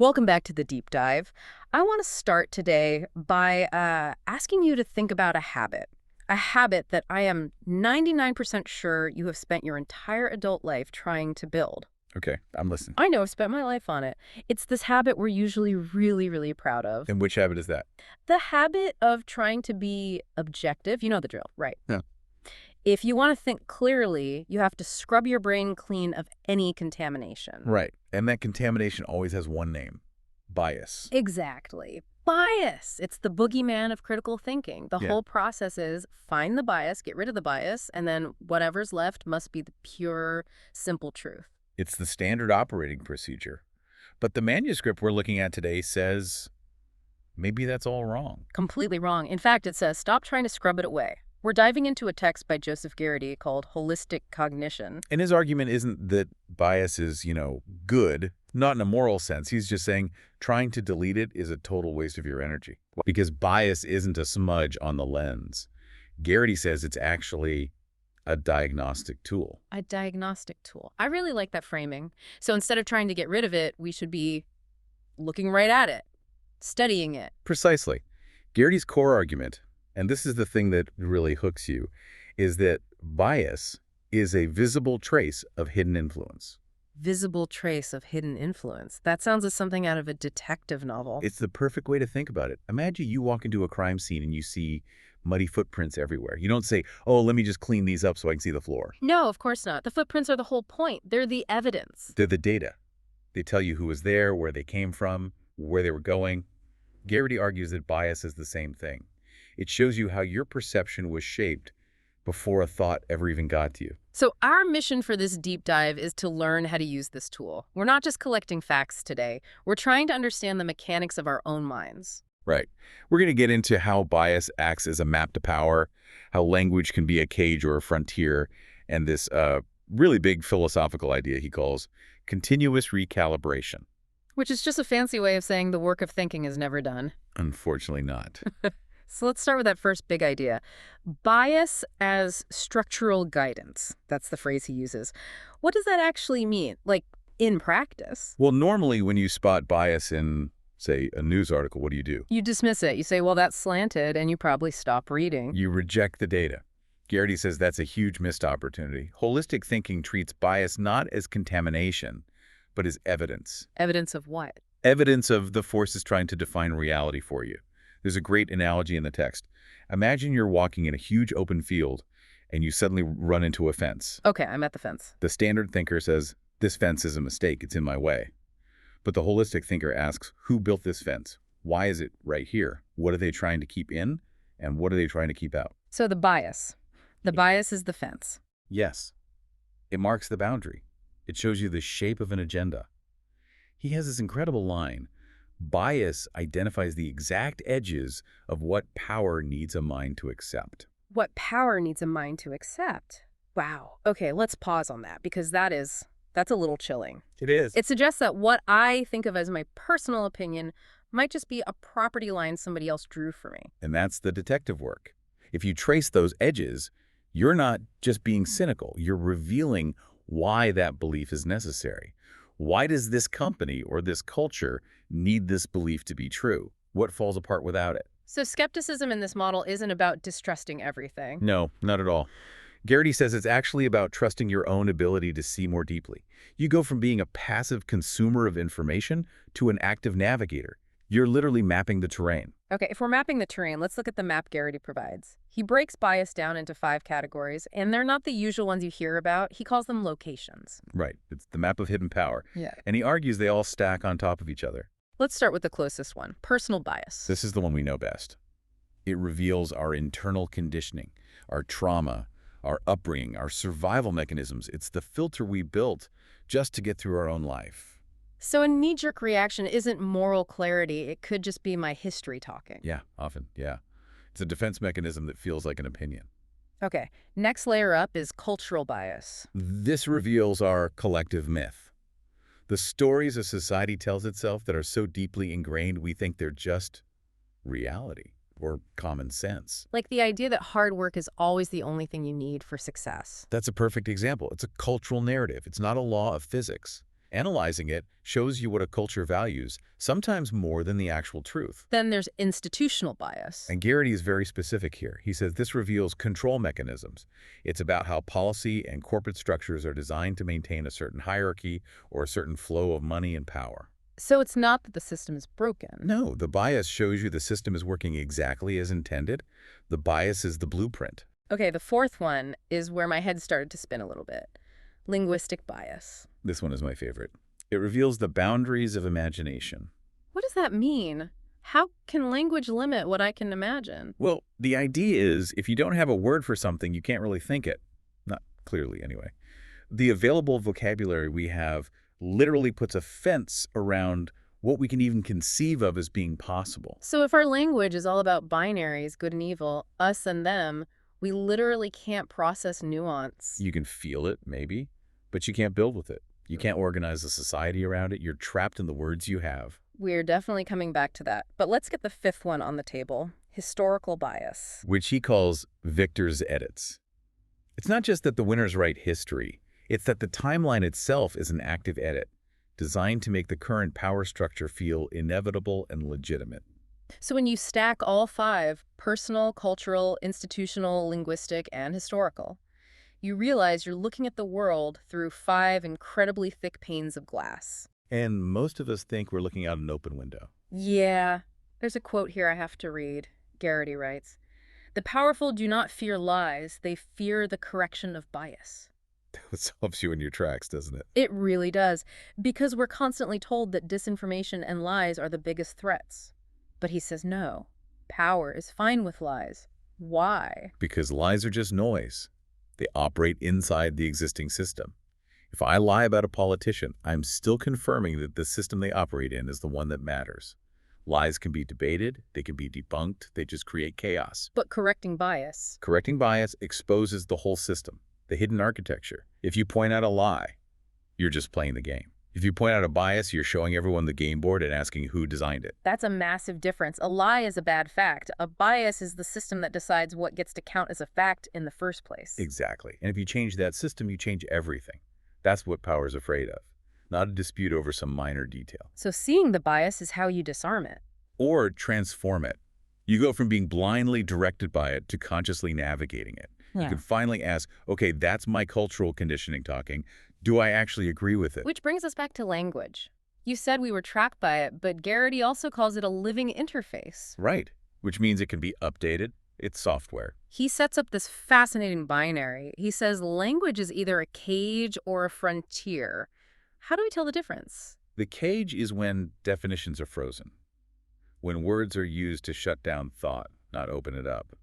Welcome back to the deep dive. I want to start today by asking you to think about a habit that I am 99% sure you have spent your entire adult life trying to build. Okay, I'm listening. I know I've spent my life on it. It's this habit we're usually really, really proud of. And which habit is that? The habit of trying to be objective. You know the drill, right? Yeah. If you want to think clearly, you have to scrub your brain clean of any contamination. Right. And that contamination always has one name: bias. Exactly. Bias. It's the boogeyman of critical thinking. The Yeah. whole process is find the bias, get rid of the bias, and then whatever's left must be the pure, simple truth. It's the standard operating procedure. But the manuscript we're looking at today says maybe that's all wrong. Completely wrong. In fact, it says stop trying to scrub it away. We're diving into a text by Joseph Garrity called Holistic Cognition. And his argument isn't that bias is, good, not in a moral sense. He's just saying trying to delete it is a total waste of your energy. Because bias isn't a smudge on the lens. Garrity says it's actually a diagnostic tool. A diagnostic tool. I really like that framing. So instead of trying to get rid of it, we should be looking right at it, studying it. Precisely. Garrity's core argument, and this is the thing that really hooks you, is that bias is a visible trace of hidden influence. Visible trace of hidden influence. That sounds like something out of a detective novel. It's the perfect way to think about it. Imagine you walk into a crime scene and you see muddy footprints everywhere. You don't say, oh, let me just clean these up so I can see the floor. No, of course not. The footprints are the whole point. They're the evidence. They're the data. They tell you who was there, where they came from, where they were going. Garrity argues that bias is the same thing. It shows you how your perception was shaped before a thought ever even got to you. So our mission for this deep dive is to learn how to use this tool. We're not just collecting facts today. We're trying to understand the mechanics of our own minds. Right. We're going to get into how bias acts as a map to power, how language can be a cage or a frontier, and this really big philosophical idea he calls continuous recalibration. Which is just a fancy way of saying the work of thinking is never done. Unfortunately not. So let's start with that first big idea. Bias as structural guidance. That's the phrase he uses. What does that actually mean, like in practice? Well, normally when you spot bias in, say, a news article, what do? You dismiss it. You say, well, that's slanted, and you probably stop reading. You reject the data. Garrity says that's a huge missed opportunity. Holistic thinking treats bias not as contamination, but as evidence. Evidence of what? Evidence of the forces trying to define reality for you. There's a great analogy in the text. Imagine you're walking in a huge open field and you suddenly run into a fence. Okay, I'm at the fence. The standard thinker says, this fence is a mistake, it's in my way. But the holistic thinker asks, who built this fence? Why is it right here? What are they trying to keep in? And what are they trying to keep out? So the bias. The bias is the fence. Yes. It marks the boundary. It shows you the shape of an agenda. He has this incredible line. Bias identifies the exact edges of what power needs a mind to accept. What power needs a mind to accept? Wow. Okay, let's pause on that because that's a little chilling. It is. It suggests that what I think of as my personal opinion might just be a property line somebody else drew for me. And that's the detective work. If you trace those edges, you're not just being cynical. You're revealing why that belief is necessary. Why does this company or this culture need this belief to be true? What falls apart without it? So skepticism in this model isn't about distrusting everything. No, not at all. Garrity says it's actually about trusting your own ability to see more deeply. You go from being a passive consumer of information to an active navigator. You're literally mapping the terrain. Okay, if we're mapping the terrain, let's look at the map Garrity provides. He breaks bias down into 5 categories, and they're not the usual ones you hear about. He calls them locations. Right. It's the map of hidden power. Yeah. And he argues they all stack on top of each other. Let's start with the closest one, personal bias. This is the one we know best. It reveals our internal conditioning, our trauma, our upbringing, our survival mechanisms. It's the filter we built just to get through our own life. So a knee-jerk reaction isn't moral clarity. It could just be my history talking. Yeah, often, yeah. It's a defense mechanism that feels like an opinion. Okay, next layer up is cultural bias. This reveals our collective myth. The stories a society tells itself that are so deeply ingrained we think they're just reality or common sense. Like the idea that hard work is always the only thing you need for success. That's a perfect example. It's a cultural narrative. It's not a law of physics. Analyzing it shows you what a culture values, sometimes more than the actual truth. Then there's institutional bias. And Garrity is very specific here. He says this reveals control mechanisms. It's about how policy and corporate structures are designed to maintain a certain hierarchy or a certain flow of money and power. So it's not that the system is broken. No, the bias shows you the system is working exactly as intended. The bias is the blueprint. Okay, the fourth one is where my head started to spin a little bit. Linguistic bias. This one is my favorite. It reveals the boundaries of imagination. What does that mean? How can language limit what I can imagine? Well, the idea is if you don't have a word for something, you can't really think it. Not clearly, anyway. The available vocabulary we have literally puts a fence around what we can even conceive of as being possible. So if our language is all about binaries, good and evil, us and them, we literally can't process nuance. You can feel it, maybe, but you can't build with it. You can't organize a society around it. You're trapped in the words you have. We're definitely coming back to that. But let's get the fifth one on the table, historical bias. Which he calls Victor's edits. It's not just that the winners write history. It's that the timeline itself is an active edit, designed to make the current power structure feel inevitable and legitimate. So when you stack all five, personal, cultural, institutional, linguistic, and historical, you realize you're looking at the world through five incredibly thick panes of glass. And most of us think we're looking out an open window. Yeah. There's a quote here I have to read. Garrity writes, "The powerful do not fear lies, they fear the correction of bias." That stops you in your tracks, doesn't it? It really does, because we're constantly told that disinformation and lies are the biggest threats. But he says no. Power is fine with lies. Why? Because lies are just noise. They operate inside the existing system. If I lie about a politician, I'm still confirming that the system they operate in is the one that matters. Lies can be debated, they can be debunked, they just create chaos. But correcting bias. Correcting bias exposes the whole system, the hidden architecture. If you point out a lie, you're just playing the game. If you point out a bias, you're showing everyone the game board and asking who designed it. That's a massive difference. A lie is a bad fact. A bias is the system that decides what gets to count as a fact in the first place. Exactly. And if you change that system, you change everything. That's what power is afraid of, not a dispute over some minor detail. So seeing the bias is how you disarm it. Or transform it. You go from being blindly directed by it to consciously navigating it. You can finally ask, okay, that's my cultural conditioning talking. Do I actually agree with it? Which brings us back to language. You said we were trapped by it, but Garrity also calls it a living interface. Right, which means it can be updated. It's software. He sets up this fascinating binary. He says language is either a cage or a frontier. How do we tell the difference? The cage is when definitions are frozen, when words are used to shut down thought, not open it up.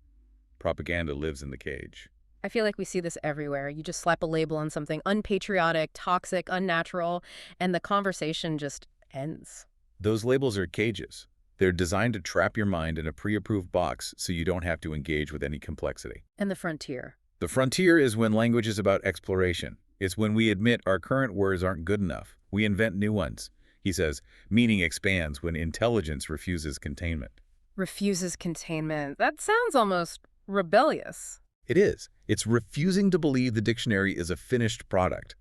Propaganda lives in the cage. I feel like we see this everywhere. You just slap a label on something unpatriotic, toxic, unnatural, and the conversation just ends. Those labels are cages. They're designed to trap your mind in a pre-approved box so you don't have to engage with any complexity. And the frontier. The frontier is when language is about exploration. It's when we admit our current words aren't good enough. We invent new ones. He says, meaning expands when intelligence refuses containment. Refuses containment. That sounds almost rebellious. It is. It's refusing to believe the dictionary is a finished product.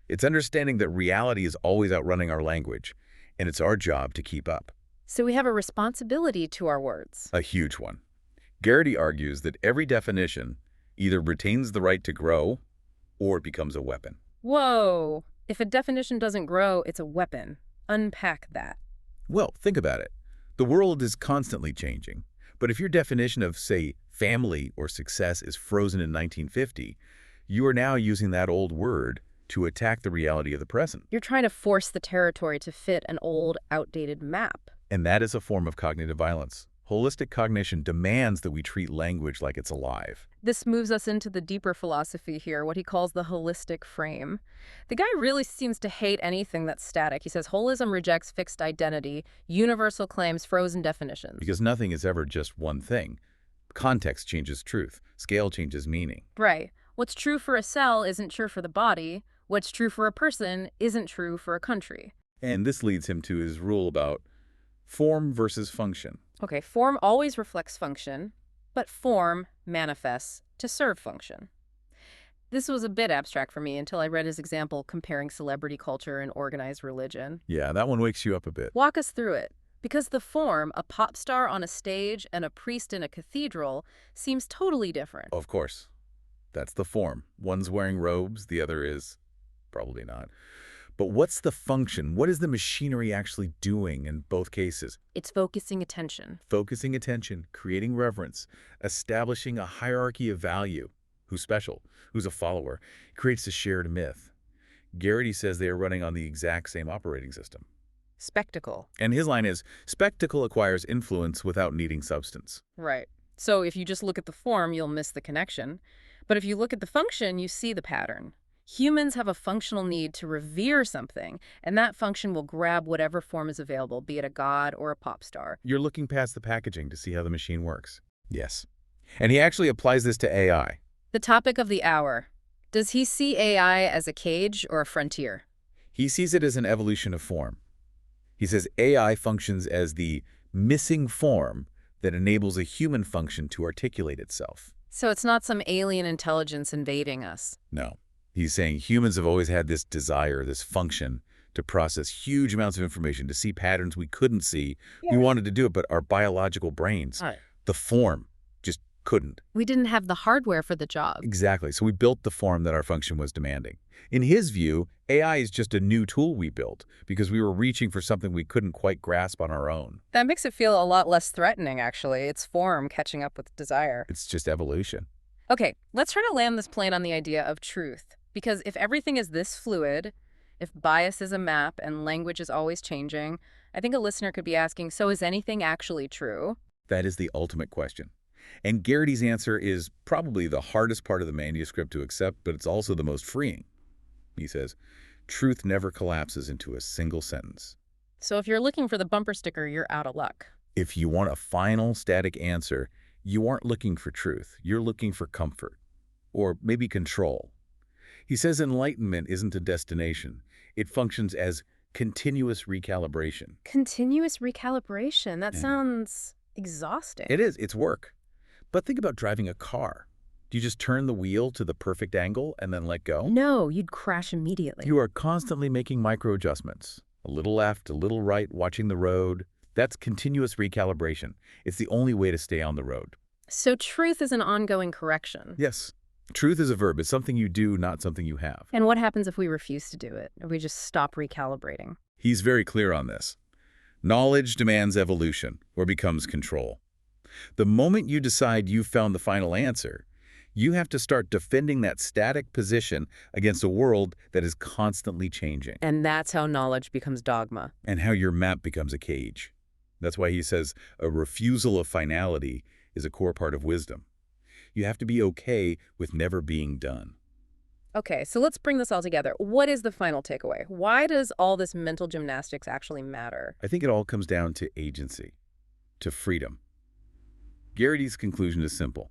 It's understanding that reality is always outrunning our language, and it's our job to keep up. So we have a responsibility to our words. A huge one. Garrity argues that every definition either retains the right to grow or it becomes a weapon. Whoa! If a definition doesn't grow, it's a weapon. Unpack that. Well, think about it. The world is constantly changing. But if your definition of, say, family or success is frozen in 1950, you are now using that old word to attack the reality of the present. You're trying to force the territory to fit an old, outdated map. And that is a form of cognitive violence. Holistic cognition demands that we treat language like it's alive. This moves us into the deeper philosophy here, what he calls the holistic frame. The guy really seems to hate anything that's static. He says holism rejects fixed identity, universal claims, frozen definitions. Because nothing is ever just one thing. Context changes truth. Scale changes meaning. Right. What's true for a cell isn't true for the body. What's true for a person isn't true for a country. And this leads him to his rule about form versus function. Okay, form always reflects function, but form manifests to serve function. This was a bit abstract for me until I read his example comparing celebrity culture and organized religion. Yeah, that one wakes you up a bit. Walk us through it. Because the form, a pop star on a stage and a priest in a cathedral, seems totally different. Of course. That's the form. One's wearing robes, the other is probably not. But what's the function? What is the machinery actually doing in both cases? It's focusing attention. Focusing attention, creating reverence, establishing a hierarchy of value. Who's special? Who's a follower? Creates a shared myth. Garrity says they are running on the exact same operating system. Spectacle. And his line is, spectacle acquires influence without needing substance. Right. So if you just look at the form, you'll miss the connection. But if you look at the function, you see the pattern. Humans have a functional need to revere something, and that function will grab whatever form is available, be it a god or a pop star. You're looking past the packaging to see how the machine works. Yes. And he actually applies this to AI. The topic of the hour. Does he see AI as a cage or a frontier? He sees it as an evolution of form. He says AI functions as the missing form that enables a human function to articulate itself. So it's not some alien intelligence invading us. No. He's saying humans have always had this desire, this function, to process huge amounts of information, to see patterns we couldn't see. Yeah. We wanted to do it, but our biological brains, the form, just couldn't. We didn't have the hardware for the job. Exactly. So we built the form that our function was demanding. In his view, AI is just a new tool we built because we were reaching for something we couldn't quite grasp on our own. That makes it feel a lot less threatening, actually. It's form catching up with desire. It's just evolution. Okay, let's try to land this plane on the idea of truth. Because if everything is this fluid, if bias is a map and language is always changing, I think a listener could be asking, so is anything actually true? That is the ultimate question. And Garrity's answer is probably the hardest part of the manuscript to accept, but it's also the most freeing. He says, truth never collapses into a single sentence. So if you're looking for the bumper sticker, you're out of luck. If you want a final static answer, you aren't looking for truth. You're looking for comfort. Or maybe control. He says enlightenment isn't a destination. It functions as continuous recalibration. Continuous recalibration? That sounds exhausting. It is. It's work. But think about driving a car. Do you just turn the wheel to the perfect angle and then let go? No, you'd crash immediately. You are constantly making micro adjustments. A little left, a little right, watching the road. That's continuous recalibration. It's the only way to stay on the road. So truth is an ongoing correction. Yes. Truth is a verb. It's something you do, not something you have. And what happens if we refuse to do it? If we just stop recalibrating? He's very clear on this. Knowledge demands evolution or becomes control. The moment you decide you've found the final answer, you have to start defending that static position against a world that is constantly changing. And that's how knowledge becomes dogma. And how your map becomes a cage. That's why he says a refusal of finality is a core part of wisdom. You have to be okay with never being done. Okay, so let's bring this all together. What is the final takeaway? Why does all this mental gymnastics actually matter? I think it all comes down to agency, to freedom. Garrity's conclusion is simple.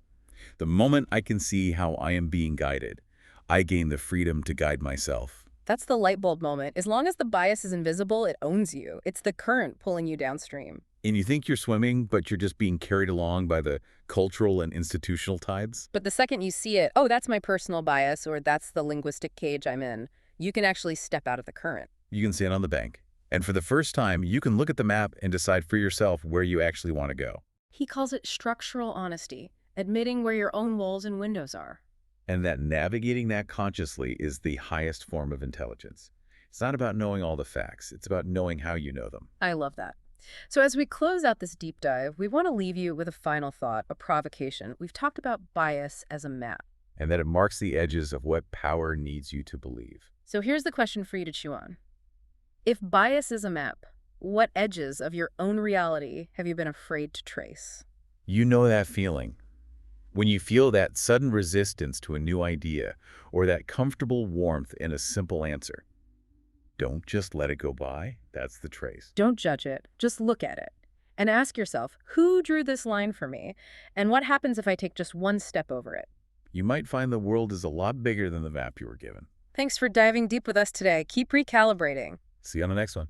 The moment I can see how I am being guided, I gain the freedom to guide myself. That's the light bulb moment. As long as the bias is invisible, it owns you. It's the current pulling you downstream. And you think you're swimming, but you're just being carried along by the cultural and institutional tides? But the second you see it, oh, that's my personal bias, or that's the linguistic cage I'm in, you can actually step out of the current. You can stand on the bank. And for the first time, you can look at the map and decide for yourself where you actually want to go. He calls it structural honesty, admitting where your own walls and windows are. And that navigating that consciously is the highest form of intelligence. It's not about knowing all the facts. It's about knowing how you know them. I love that. So as we close out this deep dive, we want to leave you with a final thought, a provocation. We've talked about bias as a map. And that it marks the edges of what power needs you to believe. So here's the question for you to chew on. If bias is a map, what edges of your own reality have you been afraid to trace? You know that feeling. When you feel that sudden resistance to a new idea or that comfortable warmth in a simple answer. Don't just let it go by. That's the trace. Don't judge it. Just look at it. And ask yourself, who drew this line for me? And what happens if I take just one step over it? You might find the world is a lot bigger than the map you were given. Thanks for diving deep with us today. Keep recalibrating. See you on the next one.